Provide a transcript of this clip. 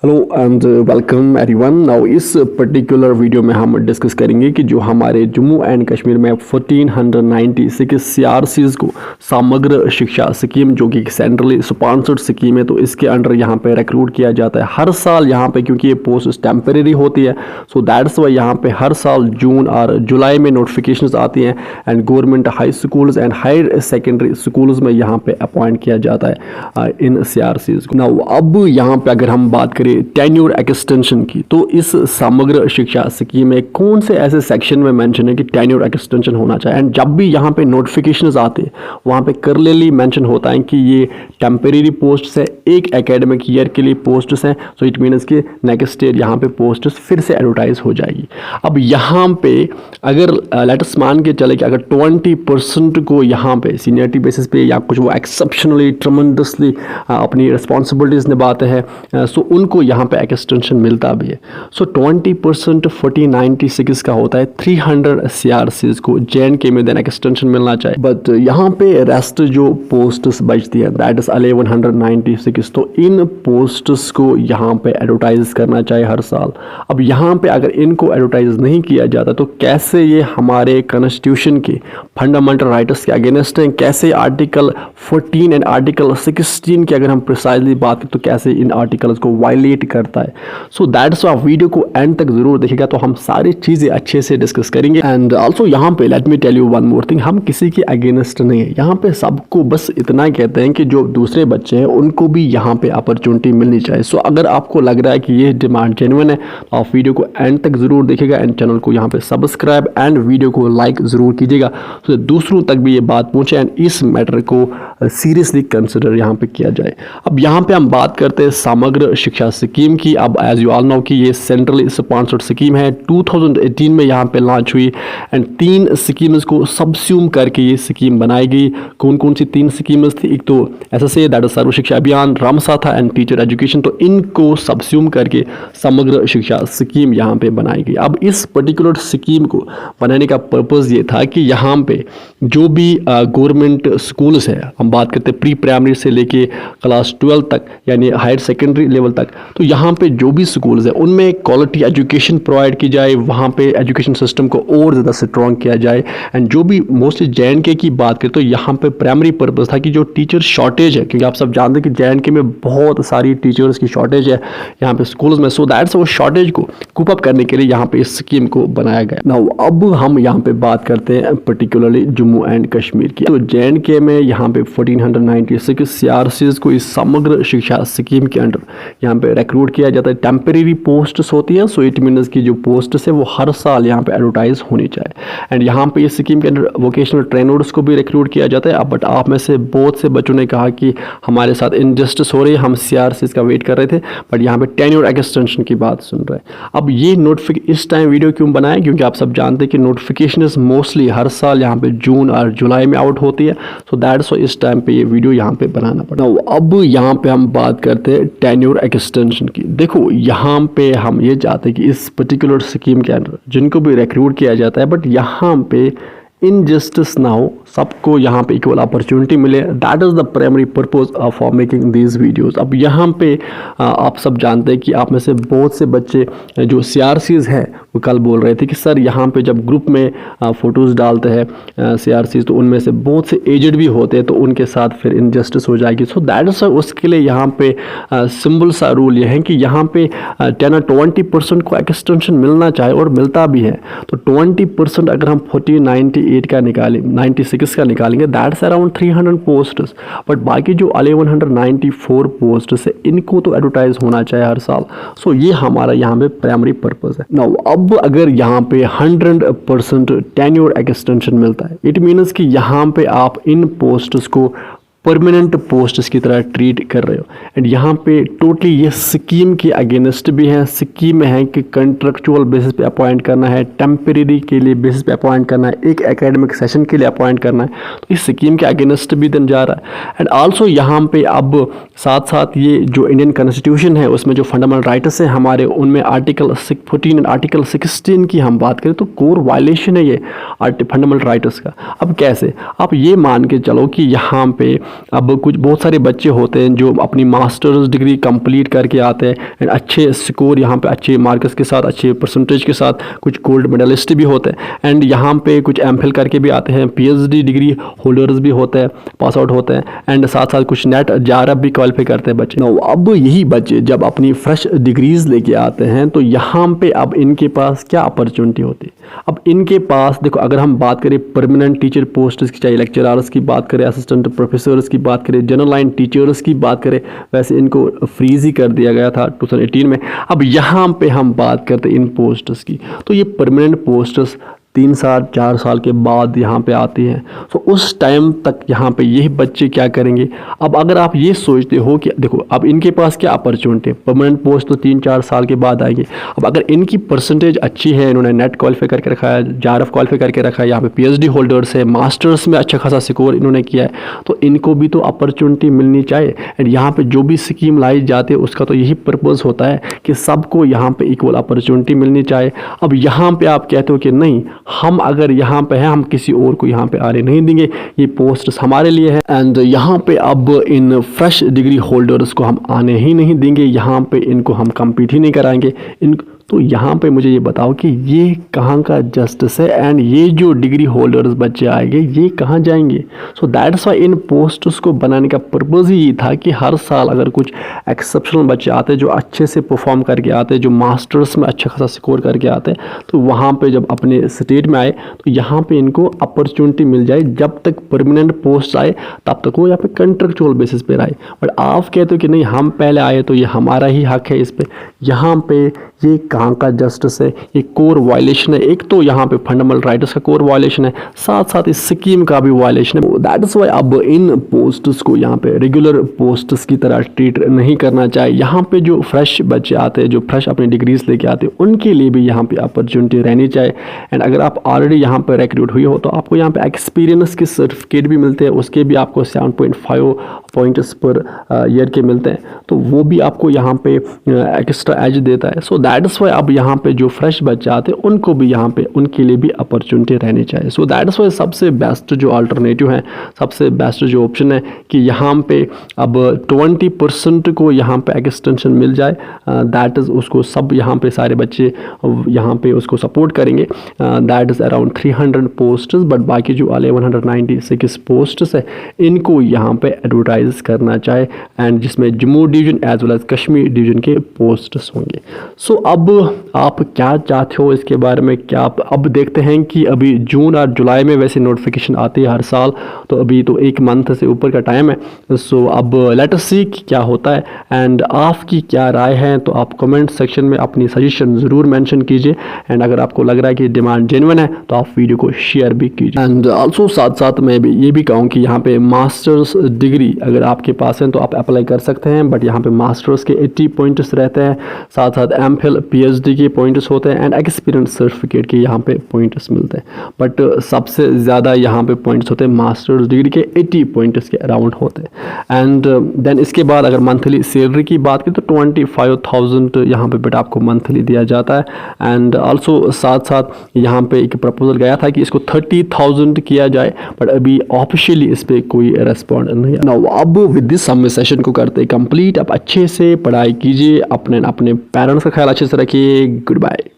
Hello and welcome everyone. Now इस particular video में हम डिस्कस करेंगे कि जो हमारे जम्मू एंड कश्मीर में 1496 सीआरसीज को समग्र शिक्षा स्कीम जो कि सेंट्रली स्पॉन्सर्ड स्कीम है, तो इसके अंडर यहाँ पे रिक्रूट किया जाता है हर साल यहाँ पे, क्योंकि ये पोस्ट टेम्परेरी होती है। सो दैट्स वाई यहाँ पे हर साल जून और जुलाई में नोटिफिकेशंस आती हैं and government high schools and higher secondary schools में यहाँ पे अपॉइंट किया जाता है इन सीआरसीज को। नाउ अब यहाँ पे अगर हम बात करें टेन्योर एक्सटेंशन की, तो इस समग्र शिक्षा स्कीम में कौन से ऐसे सेक्शन में मेंशन है कि टेन्योर एक्सटेंशन होना चाहिए। एंड जब भी यहाँ पे नोटिफिकेशंस आते हैं वहाँ पे क्लियरली मेंशन होता है कि ये टेम्परेरी पोस्ट है, एक एकेडमिक ईयर के लिए पोस्ट्स हैं। सो इट मीन्स कि नेक्स्ट ईयर यहाँ पे पोस्ट्स फिर से एडवर्टाइज हो जाएगी। अब यहाँ पे अगर लेट्स मान के चले कि अगर 20% को यहाँ पे सीनियरिटी बेसिस पे या कुछ वो एक्सेप्शनली ट्रमेंडसली अपनी रिस्पॉन्सिबिलिटीज निभाते हैं, सो उनको यहाँ पे एक्सटेंशन मिलता भी है। सो 20% 1496 का होता है 300 सीआरसीज को JNK में देन एक्सटेंशन मिलना चाहिए। बट यहाँ पे रेस्ट जो पोस्ट्स बचती है दैट इज 1196, तो इन पोस्ट्स को यहाँ पे एडवर्टाइज करना चाहिए हर साल। अब यहाँ पे अगर इनको एडवर्टाइज नहीं किया जाता तो कैसे ये हमारे कॉन्स्टिट्यूशन के फंडामेंटल राइट्स के अगेंस्ट हैं, कैसे आर्टिकल 14 एंड आर्टिकल 16 की अगर हम प्रिसाइजली बात करें तो कैसे इन आर्टिकल्स को वायलेट करता है। सो दैट्स वाई वीडियो को एंड तक जरूर देखिएगा, तो हम सारी चीज़ें अच्छे से डिस्कस करेंगे। एंड ऑल्सो यहाँ पे let me tell you one more thing, हम किसी के अगेंस्ट नहीं है, यहाँ पे सबको बस इतना कहते हैं कि जो दूसरे बच्चे हैं उनको भी यहाँ पे अपॉर्चुनिटी मिलनी चाहिए। सो अगर आपको लग रहा है कि ये डिमांड जेन्युइन है तो आप वीडियो को एंड तक जरूर देखिएगा एंड चैनल को यहाँ पे सब्सक्राइब एंड वीडियो को लाइक जरूर कीजिएगा, तो दूसरों तक भी ये बात पहुँचे एंड इस मैटर को सीरियसली कंसिडर यहाँ पे किया जाए। अब यहाँ पे हम बात करते हैं समग्र शिक्षा स्कीम की। अब एज यू ऑल नो कि ये सेंट्रली स्पॉन्सर्ड स्कीम है, 2018 में यहाँ पे लॉन्च हुई एंड 3 स्कीम्स को सबस्यूम करके ये स्कीम बनाई गई। कौन कौन सी 3 स्कीम्स थी? एक तो SSA दैट इज सर्व शिक्षा अभियान, रामसा था एंड टीचर एजुकेशन, तो इनको सबस्यूम करके समग्र शिक्षा स्कीम यहाँ पे बनाई गई। अब इस पर्टिकुलर स्कीम को बनाने का पर्पज़ ये था कि यहाँ पे जो भी गवर्नमेंट स्कूल्स है, हम बात करते हैं प्री प्राइमरी से लेके क्लास 12 तक यानी हायर सेकेंडरी लेवल तक, तो यहाँ पे जो भी स्कूल्स है उनमें क्वालिटी एजुकेशन प्रोवाइड की जाए, वहाँ पे एजुकेशन सिस्टम को और ज़्यादा स्ट्रॉन्ग किया जाए। एंड जो भी मोस्टली JNK की बात करें तो यहाँ पे प्राइमरी पर्पज़ था कि जो टीचर शॉर्टेज है, क्योंकि आप सब जानते हैं कि JNK में बहुत सारी टीचर्स की शॉर्टेज है यहाँ पे स्कूल्स में। सो दैट्स वो शॉर्टेज को कूप अप करने के लिए यहाँ पे इस स्कीम को बनाया गया। नाउ अब हम यहाँ पे बात करते हैं पर्टिकुलरली जम्मू एंड कश्मीर की। तो JNK में यहाँ पे 1496 सीआरसीज को इस समग्र शिक्षा स्कीम के अंडर यहाँ पे रिक्रूट किया जाता है। टेम्परेरी पोस्ट्स होती है, सो इट मीन्स की जो पोस्ट्स है वो हर साल यहाँ पे एडवर्टाइज होनी चाहिए। एंड यहाँ पे इस स्कीम के अंडर वोकेशनल ट्रेनर्स को भी रिक्रूट किया जाता है। अब बट आप में से बहुत से बच्चों ने कहा कि हमारे साथ इनजस्टिस हो रही है, हम सीआरसीज का वेट कर रहे थे बट यहाँ पे टेन्योर एक्सटेंशन की बात सुन रहे हैं। अब ये नोटिफिकेशन इस टाइम वीडियो क्यों बनाया, क्योंकि आप सब जानते हैं कि नोटिफिकेशन मोस्टली हर साल यहाँ पे जून और जुलाई में आउट होती है। सो दैट्स वाई इस टाइम पे ये वीडियो यहाँ पे बनाना पड़ा। अब यहाँ पे हम बात करते हैं टेन्योर एक्सटेंशन की। देखो यहाँ पे हम ये चाहते हैं कि इस पर्टिकुलर स्कीम के अंदर जिनको भी रिक्रूट किया जाता है बट यहाँ पे इनजस्टिस ना हो, सबको यहाँ पे इक्वल अपॉर्चुनिटी मिले। That is the primary purpose for making these videos. अब यहाँ पे आप सब जानते हैं कि आप में से बहुत से बच्चे जो सीआरसीज हैं वो कल बोल रहे थे कि सर यहाँ पे जब ग्रुप में फ़ोटोज़ डालते हैं सीआरसीज तो उनमें से बहुत से एजड भी होते हैं, तो उनके साथ फिर इनजस्टिस हो जाएगी। सो दैट इज़ उसके लिए यहाँ पे सिंपल सा रूल ये है कि यहाँ पे 10 और 20% को एक्सटेंशन मिलना चाहिए और मिलता भी है। तो 20% अगर हम 1498 का निकालें 96 का निकालेंगे दैट्स अराउंड 300 पोस्ट्स, बट बाकी जो 1194 पोस्ट्स है इनको तो एडवर्टाइज होना चाहिए हर साल। सो ये हमारा यहाँ पे प्राइमरी पर्पस है। नाउ अब अगर यहाँ पे 100% टेन्योर एक्सटेंशन मिलता है, इट मीन्स कि यहाँ पे आप इन पोस्ट्स को परमानेंट पोस्ट्स की तरह ट्रीट कर रहे हो। एंड यहाँ पे टोटली ये स्कीम के अगेंस्ट भी है। स्कीम में है कि कंट्रेक्चुअल बेसिस पे अपॉइंट करना है, टेम्परेरी के लिए बेसिस पे अपॉइंट करना है, एक एकेडमिक सेशन के लिए अपॉइंट करना है, तो इस स्कीम के अगेंस्ट भी दिन जा रहा है। एंड आल्सो यहाँ पे अब साथ साथ ये जो इंडियन कॉन्स्टिट्यूशन है उसमें जो फंडामेंटल राइट्स हैं हमारे, उनमें आर्टिकल 14 और आर्टिकल 16 की हम बात करें तो कोर वायलेशन है ये फंडामेंटल राइट्स का। अब कैसे, आप ये मान के चलो कि यहाँ पे अब कुछ बहुत सारे बच्चे होते हैं जो अपनी मास्टर्स डिग्री कंप्लीट करके आते हैं एंड अच्छे स्कोर यहाँ पे अच्छे मार्क्स के साथ, अच्छे परसेंटेज के साथ, कुछ गोल्ड मेडलिस्ट भी होते हैं एंड यहाँ पे कुछ एमफिल करके भी आते हैं, पीएचडी डिग्री होल्डर्स भी होते हैं, पास आउट होते हैं एंड साथ साथ कुछ नेट जारब भी क्वालिफाई करते हैं बच्चे। अब यही बच्चे जब अपनी फ्रेश डिग्रीज लेके आते हैं तो यहाँ पे अब इनके पास क्या अपॉर्चुनिटी होती है। अब इनके पास देखो, अगर हम बात करें परमानेंट टीचर पोस्ट की, चाहे लेक्चरर्स की बात करें, असिस्टेंट प्रोफेसर्स की बात करें, जनरल लाइन टीचर्स की बात करें, वैसे इनको फ्रीज ही कर दिया गया था 2018 में। अब यहाँ पे हम बात करते हैं इन पोस्ट्स की, तो ये परमानेंट पोस्ट्स 3 साल 4 साल के बाद यहाँ पे आती हैं। तो उस टाइम तक यहाँ पे यही बच्चे क्या करेंगे। अब अगर आप ये सोचते हो कि देखो अब इनके पास क्या अपॉर्चुनिटी है, परमानेंट पोस्ट तो 3-4 साल के बाद आएंगे। अब अगर इनकी परसेंटेज अच्छी है, इन्होंने नेट क्वालिफाई करके रखा है, जारफ क्वालिफाई करके रखा है, यहाँ पे पीएचडी होल्डर्स है, मास्टर्स में अच्छा खासा स्कोर इन्होंने किया है, तो इनको भी तो अपॉर्चुनिटी मिलनी चाहिए। एंड यहाँ पे जो भी स्कीम लाई जाती है उसका तो यही पर्पज़ होता है कि सबको यहाँ पे इक्वल अपॉर्चुनिटी मिलनी चाहिए। अब यहाँ पे आप कहते हो कि नहीं, हम अगर यहाँ पे हैं, हम किसी और को यहाँ पे आने नहीं देंगे, ये पोस्ट हमारे लिए है एंड यहाँ पे अब इन फ्रेश डिग्री होल्डर्स को हम आने ही नहीं देंगे, यहाँ पे इनको हम कम्पीट ही नहीं कराएंगे। तो यहाँ पे मुझे ये बताओ कि ये कहाँ का जस्टिस है एंड ये जो डिग्री होल्डर्स बच्चे आएंगे ये कहाँ जाएंगे। So that's why in posts को बनाने का पर्पज़ ही ये था कि हर साल अगर कुछ एक्सेप्शनल बच्चे आते हैं जो अच्छे से परफॉर्म करके आते हैं, जो मास्टर्स में अच्छा खासा स्कोर करके आते हैं, तो वहाँ पे जब अपने स्टेट में आए तो यहाँ पे इनको अपॉर्चुनिटी मिल जाए। जब तक परमानेंट पोस्ट आए तब तक वो यहाँ पे कंट्रेक्चुअल बेसिस पे आए। बट आप कहते हो कि नहीं, हम पहले आए तो ये हमारा ही हक है इस पे। यहाँ पे ये कहाँ का जस्टिस है, ये कोर वायलेशन है। एक तो यहाँ पे फंडामेंटल राइट्स का कोर वायलेशन है, साथ साथ इस स्कीम का भी वायलेशन है। दैट इज वाई अब इन पोस्ट्स को यहाँ पे रेगुलर पोस्ट्स की तरह ट्रीट नहीं करना चाहिए। यहाँ पे जो फ्रेश बच्चे आते हैं, जो फ्रेश अपनी डिग्रीज लेके आते हैं, उनके लिए भी यहाँ पे अपॉर्चुनिटी रहनी चाहिए। एंड अगर आप ऑलरेडी यहाँ पे रिक्रूट हुए हो तो आपको यहाँ पे एक्सपीरियंस के सर्टिफिकेट भी मिलते हैं, उसके भी आपको 7.5 पॉइंट्स पर ईयर के मिलते हैं, तो वो भी आपको यहाँ पे एक्स्ट्रा एज देता है। सो दैट्स वाई अब यहाँ पे जो फ्रेश बच्चे आते हैं उनको भी यहाँ पे उनके लिए भी अपॉर्चुनिटी रहनी चाहिए। सो दैट्स वाई सबसे बेस्ट जो अल्टरनेटिव है, सबसे बेस्ट जो ऑप्शन है कि यहाँ पे अब 20% को यहाँ पे एक्सटेंशन मिल जाए। दैट इज़ उसको सब यहाँ पे सारे बच्चे यहाँ पे उसको सपोर्ट करेंगे। That is around 300 posts, but बाकी जो 1196 पोस्ट्स है इनको यहाँ पे एडवर्टाइज करना चाहे एंड जिसमें Jammu division as well as Kashmir division के पोस्ट्स होंगे। सो अब आप क्या चाहते हो इसके बारे में, क्या आप अब देखते हैं कि अभी जून और जुलाई में वैसे नोटिफिकेशन आती है हर साल, तो अभी तो 1 मंथ से ऊपर का टाइम है। सो अब लेट अस सी क्या होता है एंड आपकी क्या राय है, तो आप कमेंट सेक्शन में अपनी सजेशन ज़रूर मेंशन कीजिए। एंड अगर आपको लग रहा है कि डिमांड जेन्युइन है तो आप वीडियो को शेयर भी कीजिए। एंड आल्सो साथ साथ मैं भी ये भी कहूँ कि यहाँ पे मास्टर्स डिग्री अगर आपके पास है तो आप अप्लाई कर सकते हैं, बट यहाँ पे मास्टर्स के 80 पॉइंट्स रहते हैं, साथ साथ एमफिल पीएचडी के पॉइंट्स होते हैं एंड एक्सपीरियंस सर्टिफिकेट के यहाँ पे पॉइंट्स मिलते हैं। बट सबसे ज़्यादा यहाँ पे पॉइंट्स होते हैं मास्टर्स डिग्री के 80 पॉइंट्स के अराउंड होते हैं। एंड देन इसके बाद अगर मंथली सैलरी की बात करें तो 25,000 यहाँ पे बेटा आपको मंथली दिया जाता है। एंड आल्सो साथ साथ यहाँ पे एक प्रपोजल गया था कि इसको 30,000 किया जाए, बट अभी ऑफिशियली इस पर कोई रेस्पॉन्ड नहीं है। अब विद दिस हम सेशन को करते कंप्लीट। आप अच्छे से पढ़ाई कीजिए, अपने पेरेंट्स का ख्याल अच्छे से रखिए। Good bye.